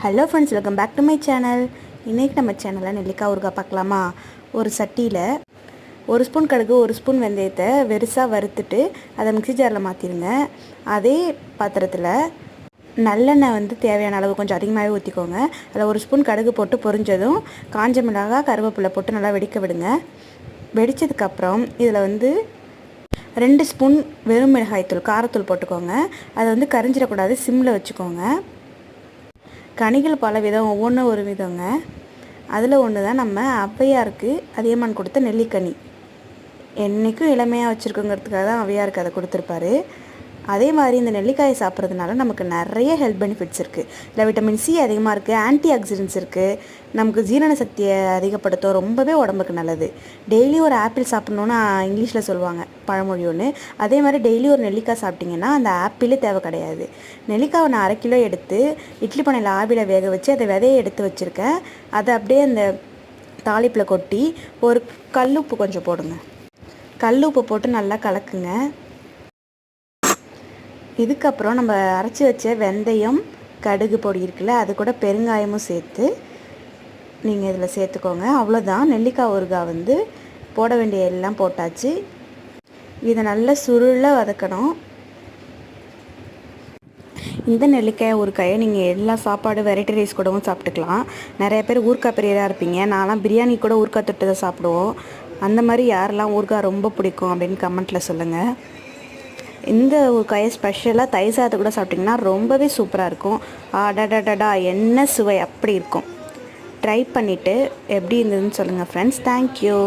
Hello friends, welcome back to my channel. இன்றைக்கி நம்ம சேனலில் நெல்லிக்காய் ஊறுகாய் பார்க்கலாமா? ஒரு சட்டியில் 1 ஸ்பூன் கடுகு, 1 ஸ்பூன் வெந்தயத்தை வெறுசாக வறுத்துட்டு அதை மிக்ஸி ஜாரில் மாற்றிடுங்க. அதே பாத்திரத்தில் நல்லெண்ணெய் தேவையான அளவு கொஞ்சம் அதிகமாகவே ஊற்றிக்கோங்க. அதில் 1 ஸ்பூன் கடுகு போட்டு பொரிஞ்சதும் காஞ்ச மிளகாய், கருவேப்பிலை போட்டு நல்லா வெடிக்க விடுங்க. வெடித்ததுக்கப்புறம் இதில் 2 ஸ்பூன் வெறும் மிளகாய்த்தூள், காரத்தூள் போட்டுக்கோங்க. அதை கரிஞ்சிடக்கூடாது, சிம்மில் வச்சுக்கோங்க. கனிகள் பல விதம், ஒவ்வொன்றும் ஒரு விதங்க. அதில் ஒன்று தான் நம்ம ஔவையாருக்கு அதியமான் கொடுத்த நெல்லிக்கனி. என்றைக்கும் இளமையாக வச்சுருக்குங்கிறதுக்காக தான் ஔவையாருக்கு அதை கொடுத்துருப்பாரு. அதே மாதிரி இந்த நெல்லிக்காயை சாப்பிட்றதுனால நமக்கு நிறைய ஹெல்த் பெனிஃபிட்ஸ் இருக்குது. இதில் விட்டமின் சி அதிகமாக இருக்குது, ஆன்டி ஆக்சிடென்ட்ஸ் இருக்குது, நமக்கு ஜீரண சக்தியை அதிகப்படுத்தும், ரொம்பவே உடம்புக்கு நல்லது. டெய்லி ஒரு ஆப்பிள் சாப்பிட்ணுன்னு இங்கிலீஷில் சொல்லுவாங்க, பழமொழி ஒன்று. அதே மாதிரி டெய்லி ஒரு நெல்லிக்காய் சாப்பிட்டிங்கன்னா அந்த ஆப்பிளே தேவை கிடையாது. நெல்லிக்காவை நான் 1/2 கிலோ எடுத்து இட்லி பானையில் ஆவியில் வேக வச்சு அதை விதையை எடுத்து வச்சுருக்கேன். அதை அப்படியே அந்த தாளிப்பில் கொட்டி ஒரு கல்லுப்பு கொஞ்சம் போடுங்க. கல்லுப்பு போட்டு நல்லா கலக்குங்க. இதுக்கப்புறம் நம்ம அரைச்சி வச்ச வெந்தயம், கடுகு பொடி இருக்குல்ல, அது கூட பெருங்காயமும் சேர்த்து நீங்கள் இதில் சேர்த்துக்கோங்க. அவ்வளோதான், நெல்லிக்காய் ஊறுகாய் போட வேண்டிய எல்லாம் போட்டாச்சு. இதை நல்லா சுருள வதக்கணும். இந்த நெல்லிக்காய் ஊறுகாயை நீங்கள் எல்லா சாப்பாடு, வெரைட்டி ரைஸ் கூடவும் சாப்பிட்டுக்கலாம். நிறைய பேர் ஊறுகாய் பிரியராக இருப்பீங்க. நான்லாம் பிரியாணி கூட ஊறுகாய் தொட்டு தான் சாப்பிடுவோம். அந்த மாதிரி யாரெல்லாம் ஊறுகாய் ரொம்ப பிடிக்கும் அப்படின்னு கமெண்ட்டில் சொல்லுங்கள். இந்த ஊறுகாயை ஸ்பெஷலாக தயிர் சாதத்தை கூட சாப்பிட்டிங்கன்னா ரொம்பவே சூப்பராக இருக்கும். அடடடடா, என்ன சுவை அப்படி இருக்கும். ட்ரை பண்ணிவிட்டு எப்படி இருந்ததுன்னு சொல்லுங்கள் ஃப்ரெண்ட்ஸ். தேங்க்யூ.